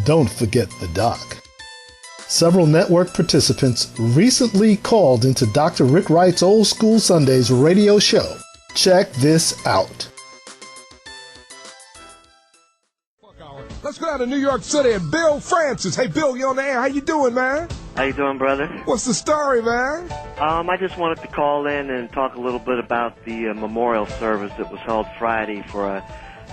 Don't forget the doc. Several network participants recently called into Dr. Rick Wright's Old School Sundays radio show. Check this out. Let's go down to New York City and Bill Francis. Hey, Bill, you on the air? How you doing, man? How you doing, brother? What's the story, man? I just wanted to call in and talk a little bit about the memorial service that was held Friday for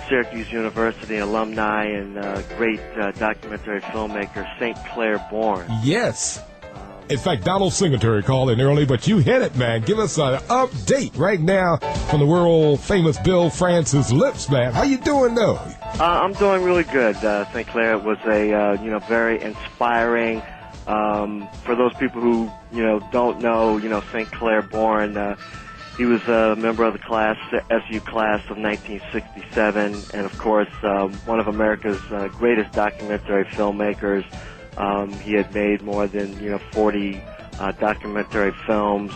Syracuse University alumni and great documentary filmmaker St. Clair Bourne. Yes. In fact, Donald Singletary called in early, but you hit it, man. Give us an update right now from the world-famous Bill Francis lips, man. How you doing, though? I'm doing really good. St. Clair was a very inspiring. For those people who don't know, St. Clair Bourne. He was a member of the SU class of 1967, and of course, one of America's greatest documentary filmmakers. He had made more than 40 documentary films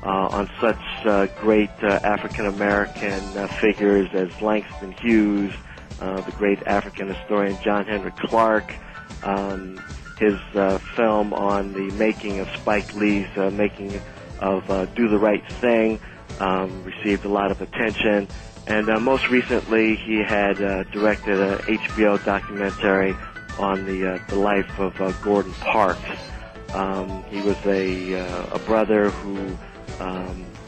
on such great African American figures as Langston Hughes, the great African historian John Henrik Clark. His film on the making of Spike Lee's making of Do the Right Thing received a lot of attention, and most recently he had directed an HBO documentary on the life of Gordon Parks. He was a brother who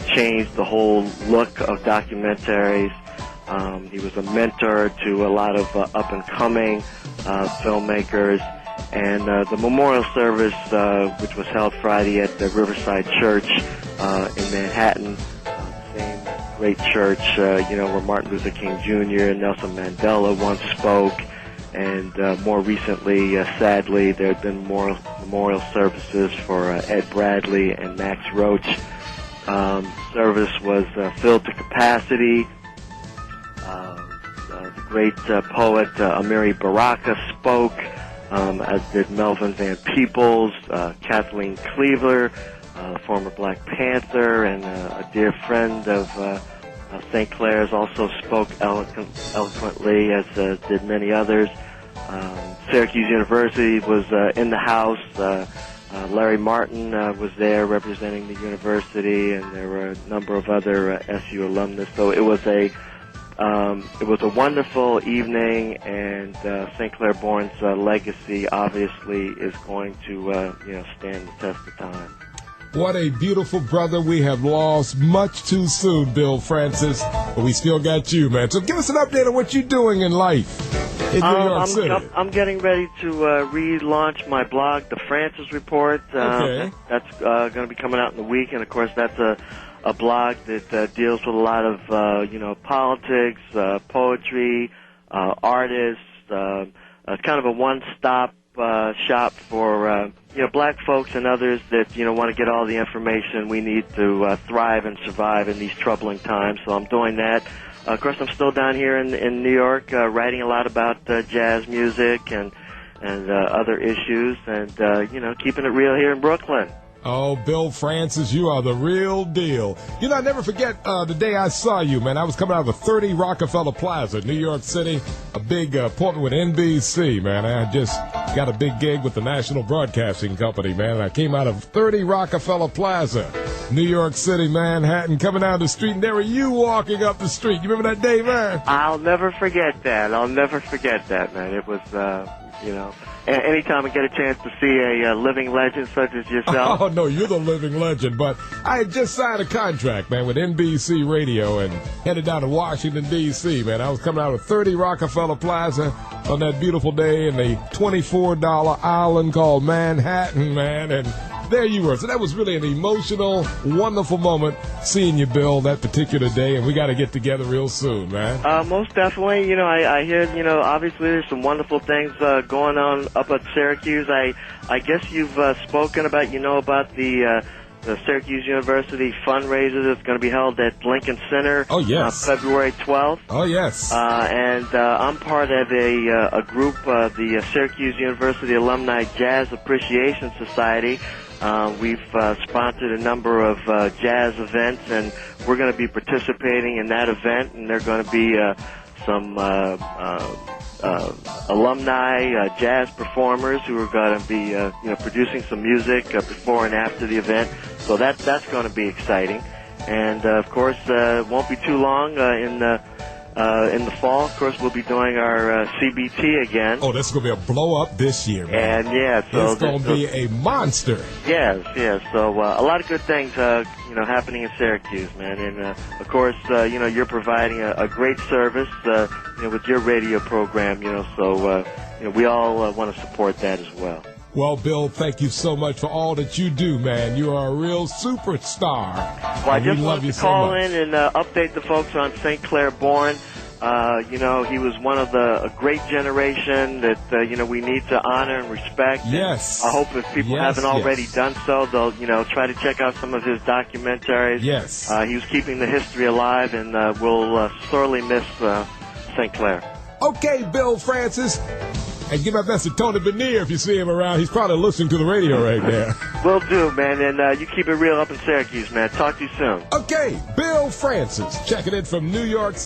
changed the whole look of documentaries. He was a mentor to a lot of up-and-coming filmmakers. And the memorial service, which was held Friday at the Riverside Church in Manhattan, the same great church, where Martin Luther King Jr. and Nelson Mandela once spoke. And more recently, sadly, there have been memorial services for Ed Bradley and Max Roach. Service was filled to capacity. The great poet Amiri Baraka spoke, as did Melvin Van Peebles, Kathleen Cleaver, former Black Panther, and a dear friend of St. Clair's also spoke eloquently, as did many others. Syracuse University was in the house. Larry Martin was there representing the university, and there were a number of other SU alumnus. So it was a wonderful evening, and St. Clair Bourne's legacy obviously is going to stand the test of time. What a beautiful brother we have lost much too soon, Bill Francis. But we still got you, man. So give us an update on what you're doing in life in New York City. I'm getting ready to relaunch my blog, The Francis Report. Okay. That's going to be coming out in the week, and of course that's a blog that deals with a lot of politics, poetry, artists. It's kind of a one-stop shop for black folks and others that want to get all the information we need to thrive and survive in these troubling times. So I'm doing that. Of course, I'm still down here in New York, writing a lot about jazz music and other issues, and keeping it real here in Brooklyn. Oh, Bill Francis, you are the real deal. I never forget the day I saw you, man. I was coming out of 30 Rockefeller Plaza, New York City, a big appointment with NBC, man. I just got a big gig with the National Broadcasting Company, man. I came out of 30 Rockefeller Plaza, New York City, Manhattan, coming down the street, and there were you walking up the street. You remember that day, man? I'll never forget that. Man. It was, anytime I get a chance to see a living legend such as yourself. Oh, no, you're the living legend. But I had just signed a contract, man, with NBC Radio and headed down to Washington, D.C., man. I was coming out of 30 Rockefeller Plaza on that beautiful day in a $24 island called Manhattan, man, and there you were. So that was really an emotional, wonderful moment seeing you, Bill, that particular day, and we got to get together real soon, man. Most definitely. I hear, obviously there's some wonderful things going on up at Syracuse. I guess you've spoken about, about the Syracuse University fundraiser that's going to be held at Lincoln Center. Oh, yes. February 12th. Oh, yes. And I'm part of a group, the Syracuse University Alumni Jazz Appreciation Society. We've sponsored a number of jazz events, and we're going to be participating in that event, and there are going to be some alumni, jazz performers who are going to be, producing some music before and after the event. So that's going to be exciting. And of course, it won't be too long in the fall. Of course, we'll be doing our CBT again. Oh, this is going to be a blow up this year, man. And yeah, so it's going to be a monster. Yes. So a lot of good things, happening in Syracuse, man. And of course, you're providing a great service, with your radio program. So we all want to support that as well. Well, Bill, thank you so much for all that you do, man. You are a real superstar. Well, I just wanted to call in and update the folks on St. Clair Bourne. He was one of a great generation that, we need to honor and respect. Yes. I hope if people haven't already done so, they'll, try to check out some of his documentaries. Yes. He was keeping the history alive, and we'll sorely miss St. Clair. Okay, Bill Francis. And give my best to Tony Benier if you see him around. He's probably listening to the radio right there. Will do, man. And you keep it real up in Syracuse, man. Talk to you soon. Okay, Bill Francis, checking in from New York.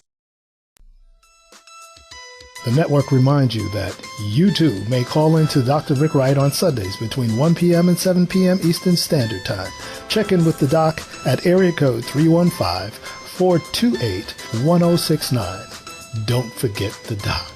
The network reminds you that you too may call in to Dr. Rick Wright on Sundays between 1 p.m. and 7 p.m. Eastern Standard Time. Check in with the doc at area code 315-428-1069. Don't forget the doc.